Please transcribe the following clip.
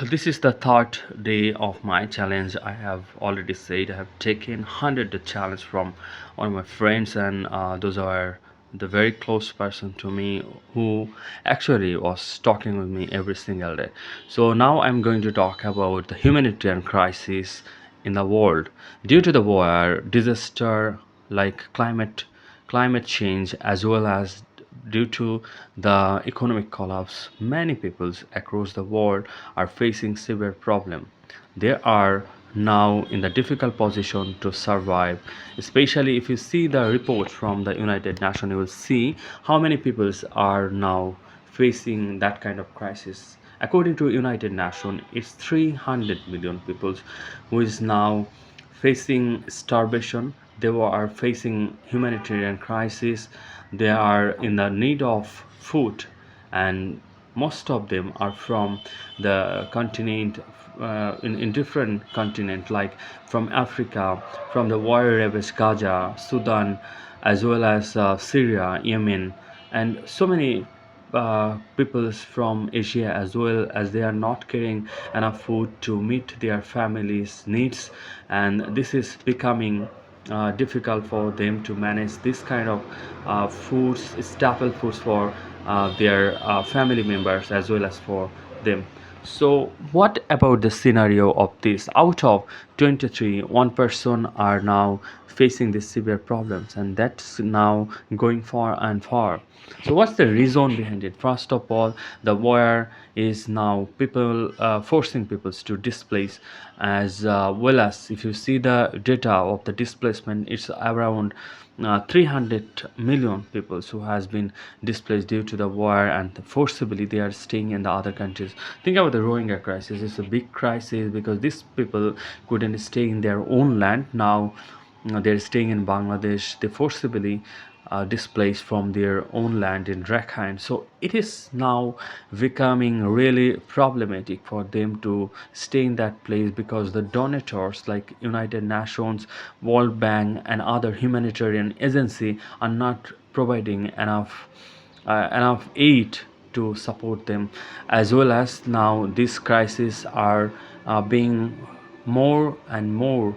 This is the third day of my challenge. I have already said I have taken 100 the challenge from one of my friends, and those are the very close person to me who actually was talking with me every single day. So now I'm going to talk about the humanitarian crisis in the world due to the war, disaster like climate change, as well as due to the economic collapse. Many peoples across the world are facing severe problem. They are now in the difficult position to survive, especially if you see the report from the United Nations. You will see how many peoples are now facing that kind of crisis. According to United Nations, it's 300 million people who is now facing starvation. They are facing humanitarian crisis. They are in the need of food, and most of them are from the continent, in different continent, like from Africa, from the war ravaged Gaza, Sudan, as well as Syria, Yemen, and so many peoples from Asia, as well as they are not carrying enough food to meet their families' needs, and this is becoming difficult for them to manage this kind of foods, staple foods for their family members as well as for them. So, what about the scenario of this? Out of 23, one person are now facing these severe problems, and that's now going far and far. So, what's the reason behind it? First of all, the war is now people forcing people to displace, as well as if you see the data of the displacement, it's around 300 million people who has been displaced due to the war, and forcibly they are staying in the other countries. Think about the Rohingya crisis. It's a big crisis because these people couldn't stay in their own land. Now they're staying in Bangladesh. They forcibly displaced from their own land in Rakhine. So it is now becoming really problematic for them to stay in that place because the donors like United Nations, World Bank, and other humanitarian agency are not providing enough aid to support them, as well as now these crises are being more and more